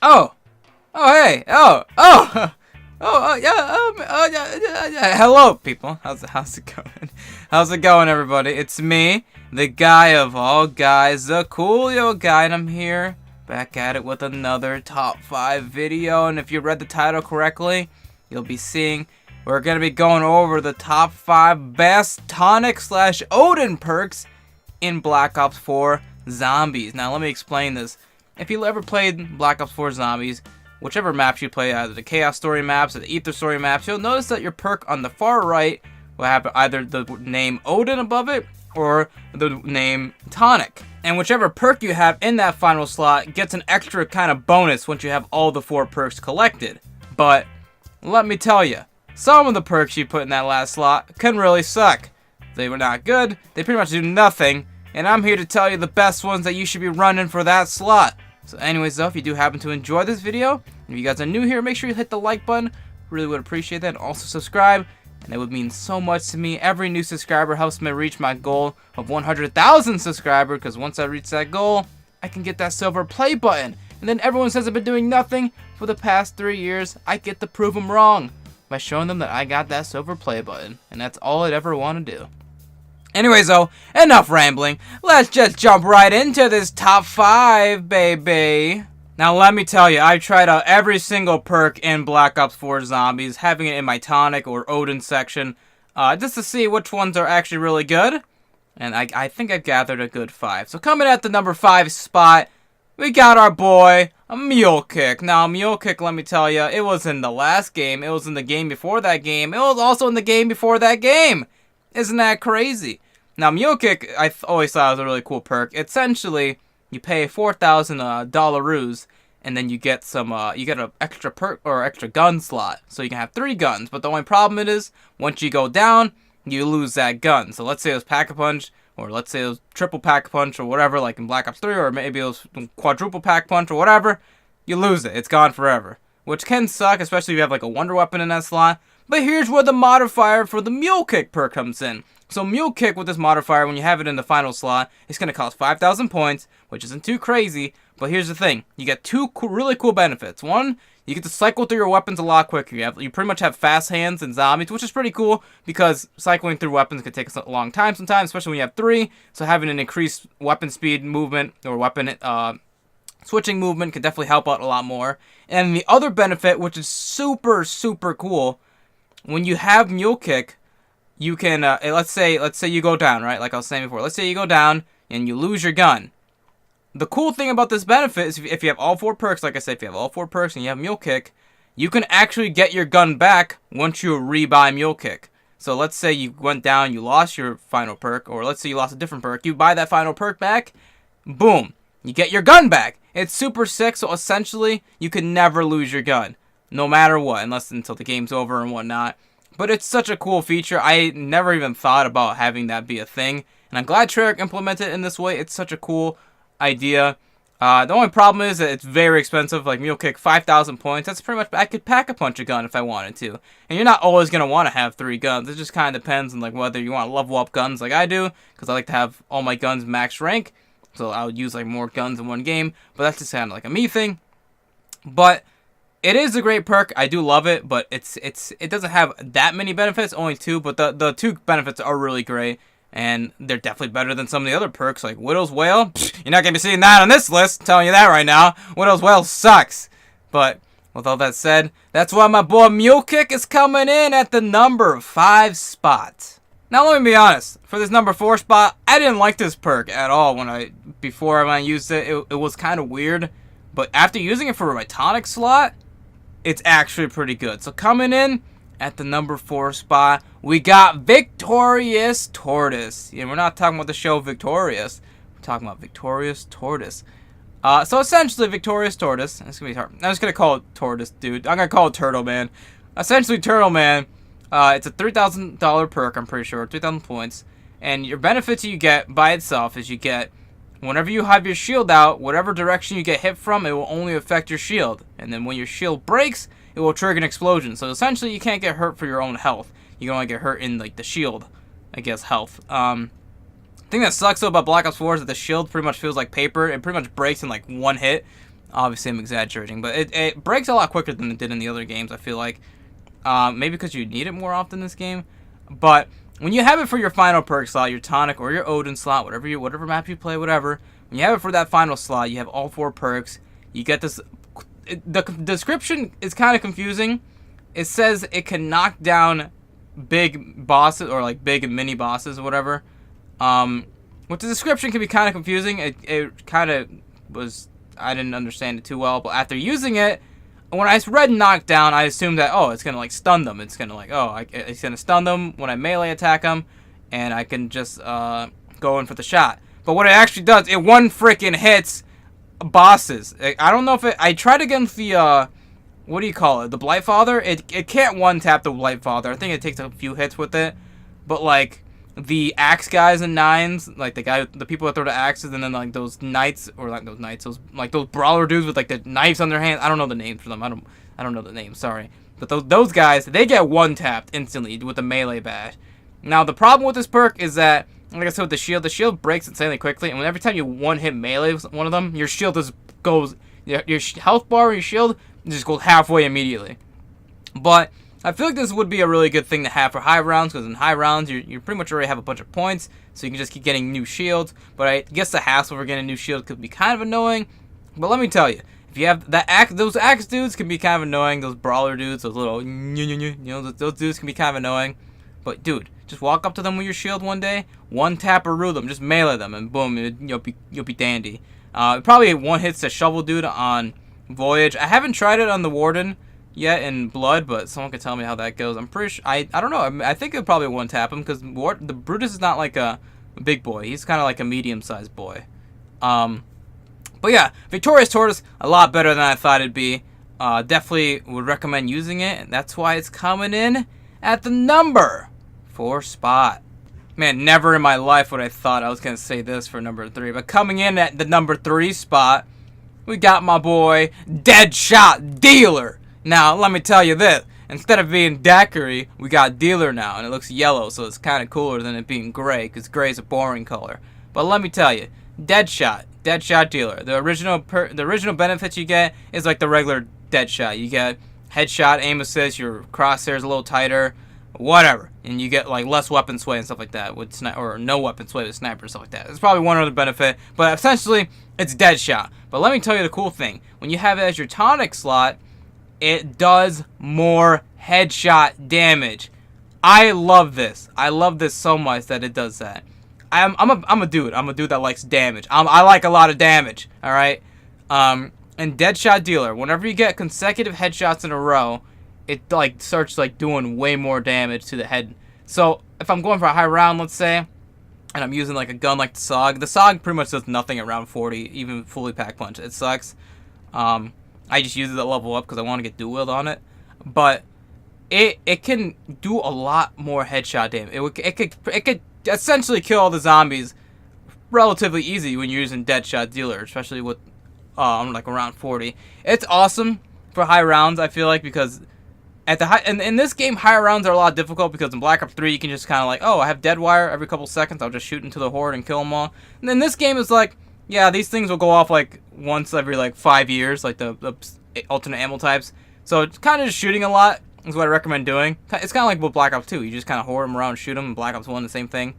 Oh, hey, hello, people. How's it going? How's it going, everybody? It's me, the guy of all guys, the CooleoGUY, and I'm here, back at it with another top 5 video. And if you read the title correctly, you'll be seeing we're gonna be going over the top 5 best Tonic / Odin perks in Black Ops 4 Zombies. Now, let me explain this. If you ever played Black Ops 4 Zombies, whichever maps you play, either the Chaos Story maps or the Aether Story maps, you'll notice that your perk on the far right will have either the name Odin above it or the name Tonic. And whichever perk you have in that final slot gets an extra kind of bonus once you have all the 4 perks collected. But let me tell you, some of the perks you put in that last slot can really suck. They were not good, they pretty much do nothing, and I'm here to tell you the best ones that you should be running for that slot. So anyways, though, if you do happen to enjoy this video, if you guys are new here, make sure you hit the like button. Really would appreciate that. And also subscribe, and it would mean so much to me. Every new subscriber helps me reach my goal of 100,000 subscribers, because once I reach that goal, I can get that silver play button. And then everyone says I've been doing nothing for the past 3 years. I get to prove them wrong by showing them that I got that silver play button. And that's all I'd ever want to do. Anyways, though, enough rambling. Let's just jump right into this top 5, baby. Now, let me tell you, I tried out every single perk in Black Ops 4 Zombies, having it in my Tonic or Odin section, just to see which ones are actually really good. And I think I've gathered a good 5. So coming at the number 5 spot, we got our boy, a Mule Kick. Now, Mule Kick, let me tell you, it was in the last game, it was in the game before that game, it was also in the game before that game. Isn't that crazy? Now, Mule Kick, I always thought was a really cool perk. Essentially, you pay 4,000 dollaroos, and then you get some, you get an extra perk or extra gun slot, so you can have 3 guns. But the only problem it is, once you go down, you lose that gun. So let's say it was Pack-a-Punch, or let's say it was triple Pack-a-Punch, or whatever, like in Black Ops 3, or maybe it was quadruple Pack-a-Punch, or whatever. You lose it. It's gone forever, which can suck, especially if you have like a wonder weapon in that slot. But here's where the modifier for the Mule Kick perk comes in. So Mule Kick with this modifier, when you have it in the final slot, it's going to cost 5,000 points, which isn't too crazy. But here's the thing. You get 2 really cool benefits. One, you get to cycle through your weapons a lot quicker. You pretty much have fast hands in zombies, which is pretty cool because cycling through weapons can take a long time sometimes, especially when you have 3. So having an increased weapon speed movement or weapon switching movement can definitely help out a lot more. And the other benefit, which is super, super cool, when you have Mule Kick, you can, let's say you go down, right? Like I was saying before. Let's say you go down and you lose your gun. The cool thing about this benefit is if you have all 4 perks, like I said, if you have all 4 perks and you have Mule Kick, you can actually get your gun back once you rebuy Mule Kick. So let's say you went down, you lost your final perk, or let's say you lost a different perk. You buy that final perk back, boom, you get your gun back. It's super sick, so essentially, you can never lose your gun, no matter what, until the game's over and whatnot. But it's such a cool feature. I never even thought about having that be a thing. And I'm glad Treyarch implemented it in this way. It's such a cool idea. The only problem is that it's very expensive. Like Mule Kick, 5,000 points. That's pretty much, I could Pack-a-Punch a gun if I wanted to. And you're not always going to want to have 3 guns. It just kind of depends on like whether you want to level up guns like I do. Because I like to have all my guns max rank. So I'll use like more guns in one game. But that's just kind of like a me thing. But it is a great perk. I do love it, but it doesn't have that many benefits, only 2, but the 2 benefits are really great, and they're definitely better than some of the other perks, like Widow's Wail. You're not going to be seeing that on this list, I'm telling you that right now. Widow's Wail sucks. But with all that said, that's why my boy Mule Kick is coming in at the number 5 spot. Now let me be honest, for this number 4 spot, I didn't like this perk at all before I used it. It was kind of weird, but after using it for my Tonic slot, it's actually pretty good. So coming in at the number 4 spot, we got Victorious Tortoise. Yeah, we're not talking about the show Victorious. We're talking about Victorious Tortoise. So essentially, Victorious Tortoise. It's gonna be hard. I'm just gonna call it Tortoise, dude. I'm gonna call it Turtle Man. Essentially, Turtle Man. It's a $3,000 perk. I'm pretty sure 3,000 points. And your benefits you get by itself is you get, whenever you have your shield out, whatever direction you get hit from, it will only affect your shield. And then when your shield breaks, it will trigger an explosion. So essentially, you can't get hurt for your own health. You can only get hurt in like the shield, I guess, health. The thing that sucks though about Black Ops 4 is that the shield pretty much feels like paper. It pretty much breaks in like one hit. Obviously, I'm exaggerating, but it breaks a lot quicker than it did in the other games, I feel like. Maybe because you need it more often in this game. But when you have it for your final perk slot, your Tonic or your Odin slot, whatever map you play, whatever, when you have it for that final slot, you have all 4 perks. You get this. The description is kind of confusing. It says it can knock down big bosses, or like big and mini bosses or whatever. With the description can be kind of confusing. It kind of was, I didn't understand it too well, but after using it, when I read knockdown, I assumed that, oh, it's gonna like stun them. It's gonna like, oh, it's gonna stun them when I melee attack them, and I can just go in for the shot. But what it actually does, it one freaking hits bosses. I don't know if I tried against the what do you call it? The Blightfather. It can't one tap the Blightfather. I think it takes a few hits with it, but like the axe guys and 9s, like the people that throw the axes, and then like those knights, or like those knights, those brawler dudes with like the knives on their hands. I don't know the names for them. I don't know the names. Sorry, but those guys, they get one tapped instantly with the melee bash. Now the problem with this perk is that, like I said with the shield breaks insanely quickly, and every time you one hit melee with one of them, your shield just goes, your health bar, your shield just goes halfway immediately. But I feel like this would be a really good thing to have for high rounds, because in high rounds, you pretty much already have a bunch of points, so you can just keep getting new shields. But I guess the hassle for getting a new shield could be kind of annoying. But let me tell you, if you have those axe dudes can be kind of annoying. Those brawler dudes, those little, those dudes can be kind of annoying. But dude, just walk up to them with your shield one day, one tap or rule them, just melee them, and boom, you'll be dandy. Probably one hits the shovel dude on Voyage. I haven't tried it on the Warden yet in Blood, but someone could tell me how that goes. I'm pretty sure, I don't know. I think it probably one tap him, because the Brutus is not like a big boy. He's kind of like a medium-sized boy. But yeah, Victorious Tortoise, a lot better than I thought it'd be. Definitely would recommend using it, and that's why it's coming in at the number 4 spot. Man, never in my life would I thought I was going to say this for number 3. But coming in at the number 3 spot, we got my boy, Deadshot Dealer. Now, let me tell you this. Instead of being daiquiri, we got Dealer now, and it looks yellow, so it's kind of cooler than it being gray, because gray is a boring color. But let me tell you, Deadshot Dealer. The original benefits you get is like the regular Deadshot. You get headshot, aim assist, your crosshairs a little tighter, whatever, and you get like less weapon sway and stuff like that with or no weapon sway with sniper and stuff like that. It's probably one other benefit, but essentially it's Deadshot. But let me tell you the cool thing: when you have it as your Tonic slot, it does more headshot damage. I love this. I love this so much that it does that. I'm a dude. I'm a dude that likes damage. I like a lot of damage. All right. And Deadshot Dealer, whenever you get consecutive headshots in a row, it like starts like doing way more damage to the head. So if I'm going for a high round, let's say, and I'm using like a gun like the SOG pretty much does nothing around 40, even fully pack punch. It sucks. I just use it to level up because I want to get dual wield on it. But it can do a lot more headshot damage. It could essentially kill all the zombies relatively easy when you're using Deadshot Dealer, especially with like around 40. It's awesome for high rounds, I feel like, because at the high, and in this game, higher rounds are a lot difficult, because in Black Ops 3 you can just kind of like, oh, I have dead wire every couple seconds, I'll just shoot into the horde and kill them all. And then this game is like, yeah, these things will go off like once every like 5 years, like the alternate ammo types. So it's kind of just shooting a lot is what I recommend doing. It's kind of like with Black Ops 2. You just kind of horde them around and shoot them. In Black Ops 1, the same thing.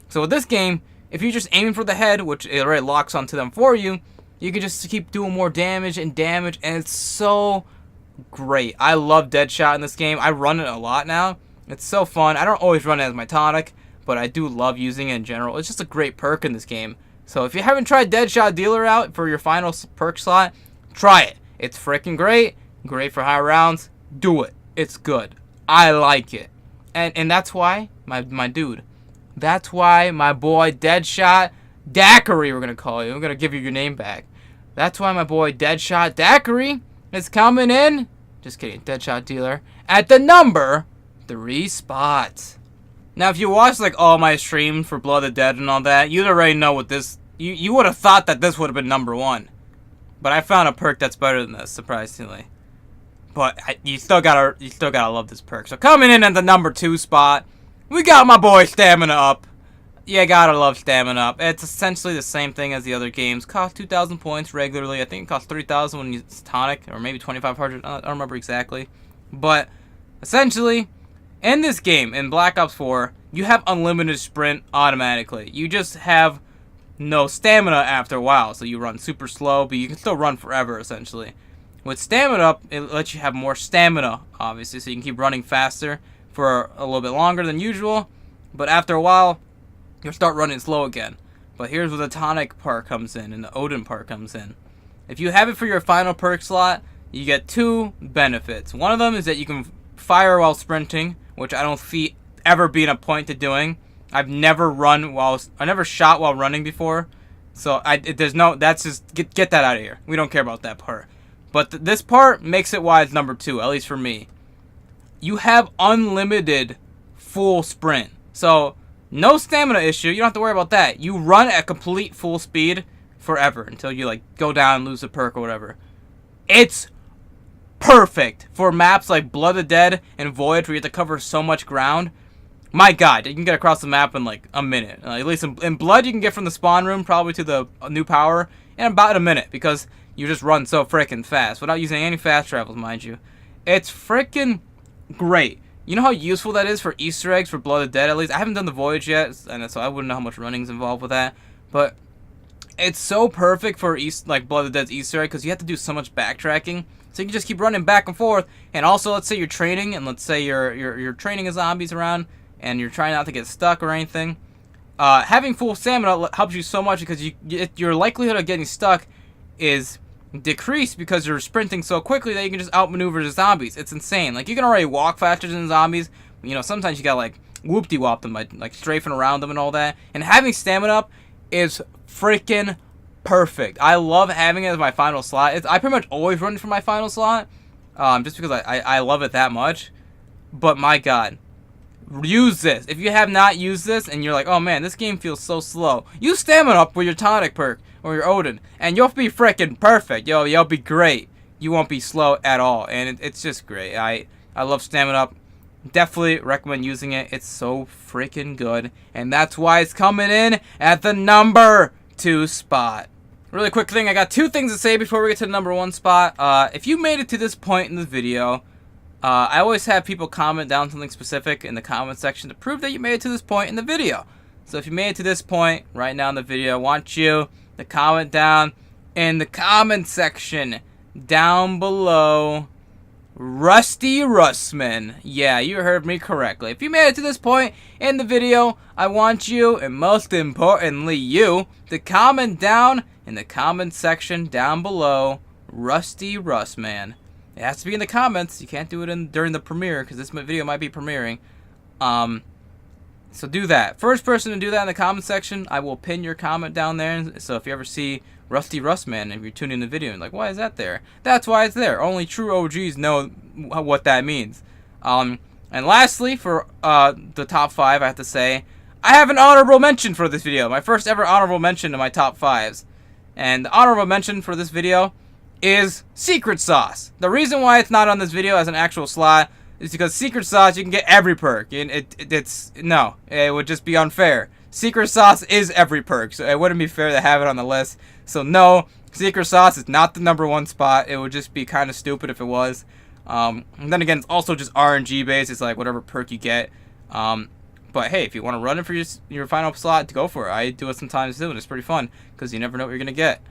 So with this game, if you're just aiming for the head, which it already locks onto them for you, you can just keep doing more damage, and it's so great. I love Deadshot in this game. I run it a lot now. It's so fun. I don't always run it as my Tonic, but I do love using it in general. It's just a great perk in this game. So if you haven't tried Deadshot Dealer out for your final perk slot, try it. It's freaking great. Great for high rounds. Do it. It's good. I like it. And that's why, my dude, that's why my boy Deadshot Daiquiri, we're going to call you. I'm going to give you your name back. That's why my boy Deadshot Daiquiri is coming in, just kidding, Deadshot Dealer, at the number 3 spot. Now, if you watch like all my streams for Blood of the Dead and all that, you'd already know what this, you would have thought that this would have been number 1. But I found a perk that's better than this, surprisingly. But you still gotta love this perk. So coming in at the number 2 spot, we got my boy Stamina Up. You gotta love Stamina Up. It's essentially the same thing as the other games. Costs 2,000 points regularly. I think it costs 3,000 when it's Tonic, or maybe 2,500. I don't remember exactly. But essentially, in this game, in Black Ops 4, you have unlimited sprint automatically. You just have no stamina after a while, so you run super slow, but you can still run forever, essentially. With Stamina Up, it lets you have more stamina, obviously, so you can keep running faster for a little bit longer than usual. But after a while, you'll start running slow again. But here's where the Tonic part comes in and the Odin part comes in. If you have it for your final perk slot, you get two benefits. One of them is that you can fire while sprinting, which I don't see ever being a point to doing. I've never shot while running before. So that's just, get that out of here. We don't care about that part. But this part makes it why it's number 2, at least for me. You have unlimited full sprint. So, no stamina issue. You don't have to worry about that. You run at complete full speed forever until you like go down and lose a perk or whatever. It's perfect for maps like Blood of the Dead and Voyage where you have to cover so much ground. My god, you can get across the map in like a minute. At least in Blood, you can get from the spawn room probably to the new power in about a minute because you just run so freaking fast without using any fast travels, mind you. It's freaking great. You know how useful that is for Easter eggs for Blood of the Dead, at least? I haven't done the Voyage yet, and so I wouldn't know how much running's involved with that. But it's so perfect for like Blood of the Dead's Easter egg because you have to do so much backtracking. So you can just keep running back and forth. And also, let's say you're training, and let's say you're training as zombies around, and you're trying not to get stuck or anything. Having full stamina helps you so much because your likelihood of getting stuck is decreased because you're sprinting so quickly that you can just outmaneuver the zombies. It's insane. Like, you can already walk faster than zombies. You know, sometimes you gotta like whoop-de-wop them by like strafing around them and all that. And having stamina up is freaking perfect. I love having it as my final slot. I pretty much always run for my final slot, just because I love it that much. But my god, use this. If you have not used this and you're like, oh man, this game feels so slow, use Stamina Up with your Tonic perk or your Odin, and you'll be freaking perfect. You'll be great. You won't be slow at all, and it's just great. I love Stamina Up. Definitely recommend using it. It's so freaking good, and that's why it's coming in at the number 2 spot. Really quick thing, I got 2 things to say before we get to the number 1 spot. If you made it to this point in the video, I always have people comment down something specific in the comment section to prove that you made it to this point in the video. So if you made it to this point right now in the video, I want you to comment down in the comment section down below, Rusty Russman. Yeah, you heard me correctly. If you made it to this point in the video, I want you, and most importantly you, to comment down in the comment section down below, Rusty Russman. It has to be in the comments. You can't do it during the premiere because this video might be premiering. So do that. First person to do that in the comment section, I will pin your comment down there. So if you ever see Rusty Russman, if you're tuning in the video and like, why is that there? That's why it's there. Only true OGs know what that means. And lastly, for the top 5, I have to say, I have an honorable mention for this video. My first ever honorable mention to my top 5s. And the honorable mention for this video is Secret Sauce. The reason why it's not on this video as an actual slot is because Secret Sauce, you can get every perk. And it would just be unfair. Secret Sauce is every perk, so it wouldn't be fair to have it on the list. So no, Secret Sauce is not the number 1 spot. It would just be kind of stupid if it was. And then again, it's also just RNG based. It's like whatever perk you get. But hey, if you want to run it for your final slot, go for it. I do it sometimes too, and it's pretty fun because you never know what you're gonna get.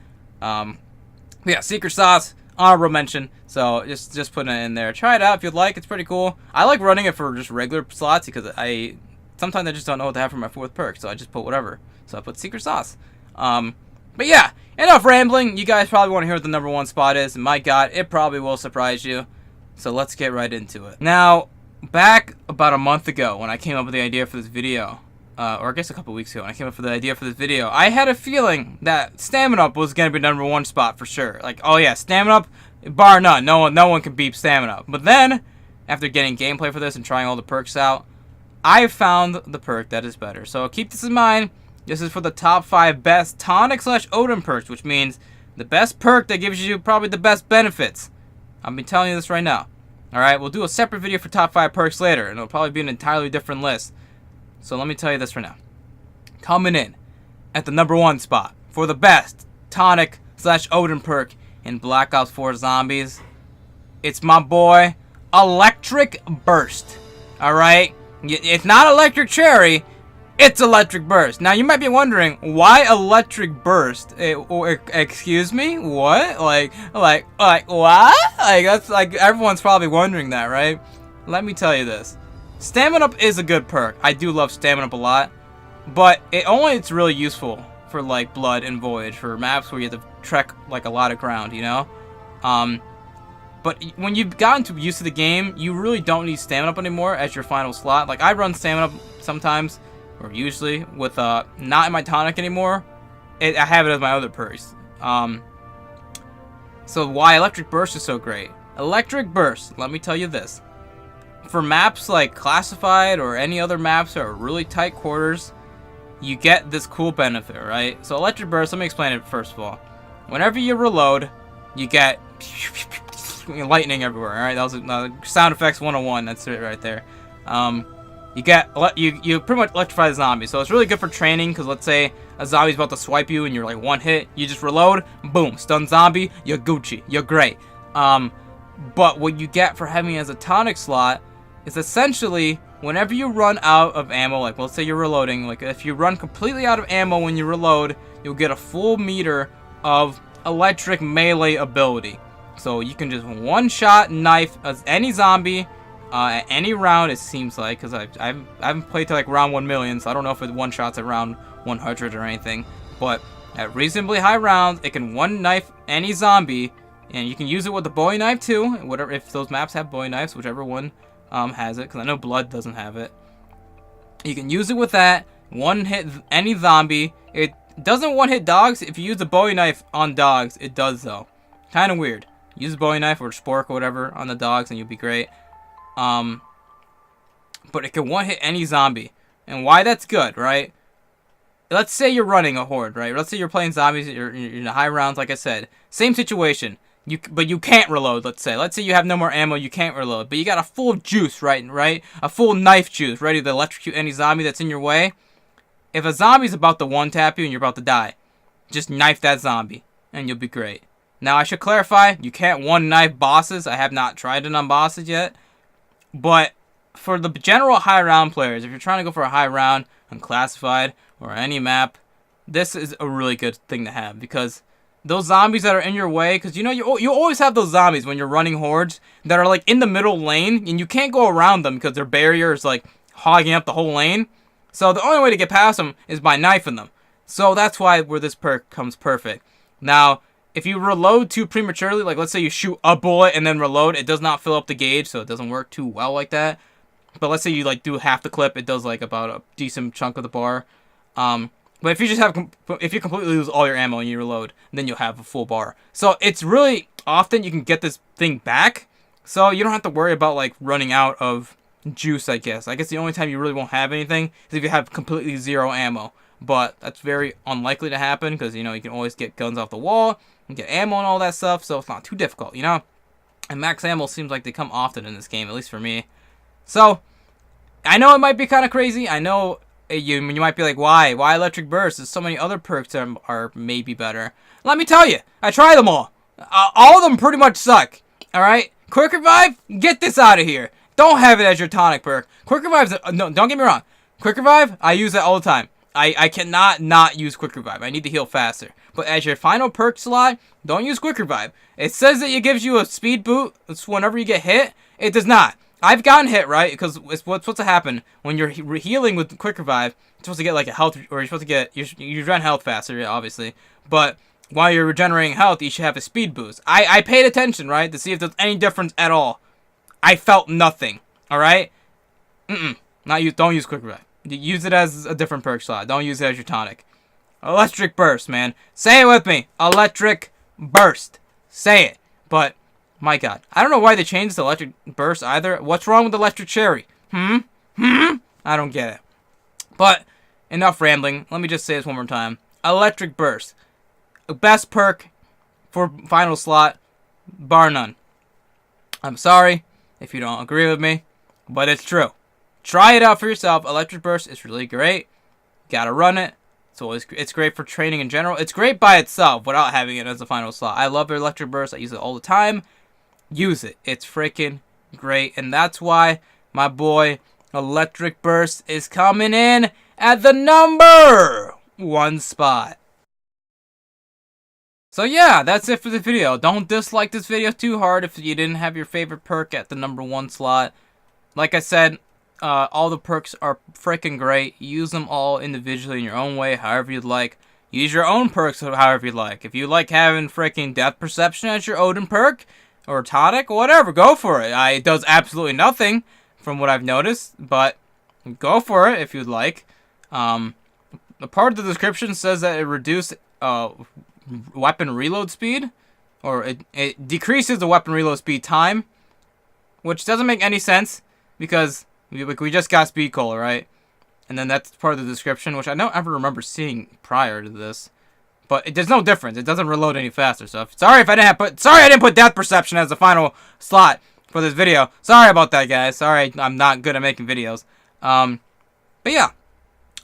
Yeah, Secret Sauce, honorable mention. So just putting it in there. Try it out if you'd like. It's pretty cool. I like running it for just regular slots because sometimes I just don't know what to have for my 4th perk, so I just put whatever. So I put Secret Sauce. But yeah, enough rambling. You guys probably want to hear what the number 1 spot is. And my god, it probably will surprise you. So let's get right into it. Now, back about a month ago when I came up with the idea for this video, or I guess a couple weeks ago when I came up with the idea for this video, I had a feeling that Stamina Up was going to be number 1 spot for sure. Like, oh yeah, Stamina Up, bar none. No one can beat Stamina Up. But then, after getting gameplay for this and trying all the perks out, I found the perk that is better. So keep this in mind. This is for the top 5 best Tonic/Odin perks, which means the best perk that gives you probably the best benefits. I've been telling you this right now. Alright, we'll do a separate video for top 5 perks later, and it'll probably be an entirely different list. So let me tell you this right now. coming in at the #1 spot for the best Tonic / Odin perk in Black Ops 4 Zombies. It's my boy, Electric Burst. Alright? It's not Electric Cherry, it's Electric Burst. Now, you might be wondering, why Electric Burst? Excuse me? What? Like, what? Like, that's like, everyone's probably wondering that, right? Let me tell you this. Stamina Up is a good perk. I do love Stamina Up a lot. But it's really useful for, like, Blood and Voyage, for maps where you have to trek, like, a lot of ground, you know? But when you've gotten used to the game, you really don't need Stamina Up anymore as your final slot. Like, I run Stamina Up sometimes, or usually, with, not in my Tonic anymore. I have it as my other perks. So why Electric Burst is so great. Electric Burst, let me tell you this. For maps like Classified or any other maps that are really tight quarters, you get this cool benefit, right? So Electric Burst, let me explain it first of all. Whenever you reload, you get lightning everywhere, alright? That was Sound Effects 101, that's it right there. You pretty much electrify the zombie, so it's really good for training, because let's say a zombie's about to swipe you and you're like one hit, you just reload, boom, stun zombie, you're Gucci, you're great. But what you get for having it as a Tonic slot is essentially whenever you run out of ammo, like let's say you're reloading, like if you run completely out of ammo when you reload, you'll get a full meter of electric melee ability. So you can just one-shot knife any zombie at any round, it seems like, because I haven't played to like round 1,000,000, so I don't know if it one-shots at round 100 or anything. But at reasonably high rounds, it can one-knife any zombie, and you can use it with the Bowie knife too, whatever, if those maps have Bowie knives, whichever one has it, because I know Blood doesn't have it. You can use it with that, one-hit any zombie. It doesn't one-hit dogs. If you use the Bowie knife on dogs, it does though. Kind of weird. Use a Bowie knife or spork or whatever on the dogs and you'll be great. But it can one-hit any zombie. And why that's good, right? Let's say you're running a horde, right? Let's say you're playing zombies, you're in the high rounds, like I said. Same situation. But you can't reload, let's say. Let's say you have no more ammo, you can't reload. But you got a full juice, right? A full knife juice, ready to electrocute any zombie that's in your way. If a zombie's about to one-tap you and you're about to die, just knife that zombie, and you'll be great. Now, I should clarify, you can't one-knife bosses. I have not tried it on bosses yet. But for the general high-round players, if you're trying to go for a high round on Classified or any map, this is a really good thing to have, because those zombies that are in your way, because you know you always have those zombies when you're running hordes that are like in the middle lane and you can't go around them because their barrier is like hogging up the whole lane. So the only way to get past them is by knifing them. So that's where this perk comes perfect. Now, if you reload too prematurely, like let's say you shoot a bullet and then reload, it does not fill up the gauge, so it doesn't work too well like that. But let's say you like do half the clip, it does like about a decent chunk of the bar. But if you just if you completely lose all your ammo and you reload, then you'll have a full bar. So it's really often you can get this thing back, so you don't have to worry about like running out of juice, I guess. I guess the only time you really won't have anything is if you have completely zero ammo. But that's very unlikely to happen, because you know you can always get guns off the wall and get ammo and all that stuff, so it's not too difficult, you know. And max ammo seems like they come often in this game, at least for me. So I know it might be kind of crazy. I know you might be like, why Electric Burst? There's so many other perks that are maybe better. Let me tell you, I tried them all. All of them pretty much suck. All right, Quick Revive, get this out of here. Don't have it as your Tonic perk. Quick Revive's no, don't get me wrong. Quick Revive, I use that all the time. I cannot not use Quick Revive. I need to heal faster. But as your final perk slot, don't use Quick Revive. It says that it gives you a speed boot whenever you get hit. It does not. I've gotten hit, right? Because what's supposed to happen when you're healing with Quick Revive, you're supposed to get like a health, or you're supposed to get, you regen health faster, yeah, obviously. But while you're regenerating health, you should have a speed boost. I paid attention, right, to see if there's any difference at all. I felt nothing, alright? Don't use Quick Revive. Use it as a different perk slot. Don't use it as your Tonic. Electric Burst, man. Say it with me. Electric Burst. Say it. But my God, I don't know why they changed the Electric Burst either. What's wrong with Electric Cherry? I don't get it. But enough rambling. Let me just say this one more time. Electric Burst. Best perk for final slot, bar none. I'm sorry if you don't agree with me, but it's true. Try it out for yourself. Electric Burst is really great. gotta run it. It's great for training in general. It's great by itself without having it as a final slot. I love electric burst. I use it all the time. Use it. It's freaking great, and that's why my boy Electric Burst is coming in at the number 1 spot. So yeah, that's it for the video. Don't dislike this video too hard if you didn't have your favorite perk at the number 1 slot. Like I said, all the perks are freaking great. Use them all individually in your own way, however you'd like. Use your own perks however you'd like. If you like having freaking Death Perception as your Odin perk, or Tonic, whatever, go for it. It does absolutely nothing from what I've noticed, but go for it if you'd like. The part of the description says that it reduces weapon reload speed, or it decreases the weapon reload speed time, which doesn't make any sense because we just got Speed Cola, right? And then that's part of the description, which I don't ever remember seeing prior to this. But there's no difference. It doesn't reload any faster. So sorry I didn't put Death Perception as the final slot for this video. Sorry about that, guys. Sorry, I'm not good at making videos. But yeah,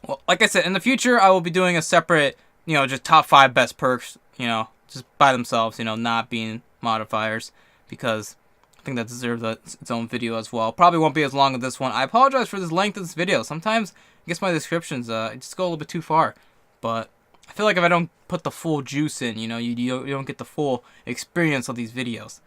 well, like I said, in the future I will be doing a separate, just top 5 best perks, just by themselves, not being modifiers, because I think that deserves its own video as well. Probably won't be as long as this one. I apologize for this length of this video. Sometimes I guess my descriptions just go a little bit too far, but I feel like if I don't put the full juice in, you don't get the full experience of these videos.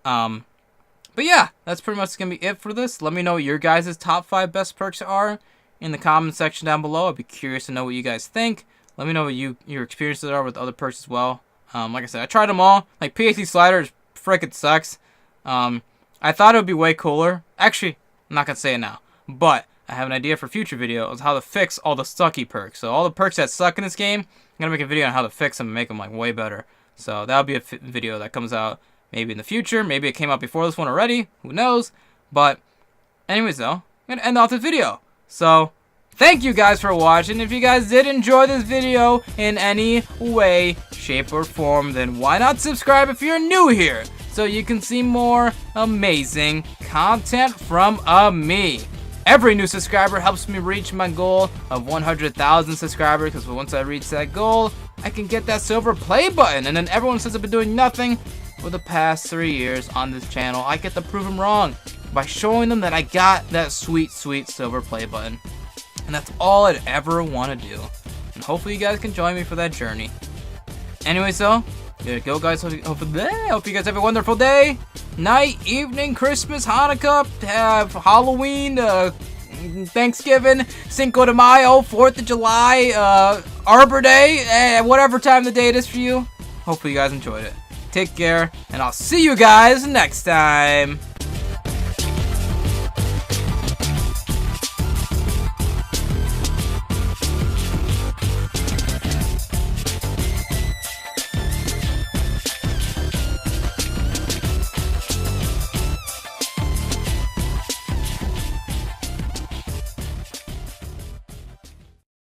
But yeah, that's pretty much going to be it for this. Let me know what your guys' top 5 best perks are in the comment section down below. I'd be curious to know what you guys think. Let me know what your experiences are with other perks as well. Like I said, I tried them all. Like, PAC Slider frickin' sucks. I thought it would be way cooler. Actually, I'm not going to say it now. But I have an idea for future videos how to fix all the sucky perks. So all the perks that suck in this game, I'm going to make a video on how to fix them and make them like way better. So that'll be a video that comes out maybe in the future. Maybe it came out before this one already. Who knows? But anyways though, I'm going to end off this video. So thank you guys for watching. If you guys did enjoy this video in any way, shape, or form, then why not subscribe if you're new here so you can see more amazing content from me. Every new subscriber helps me reach my goal of 100,000 subscribers, because once I reach that goal, I can get that silver play button. And then everyone says I've been doing nothing for the past 3 years on this channel. I get to prove them wrong by showing them that I got that sweet, sweet silver play button. And that's all I'd ever want to do. And hopefully you guys can join me for that journey. Anyway, so there you go, guys. Hope you guys have a wonderful day, night, evening, Christmas, Hanukkah, Halloween, Thanksgiving, Cinco de Mayo, 4th of July, Arbor Day, whatever time the day it is for you. Hopefully you guys enjoyed it. Take care, and I'll see you guys next time.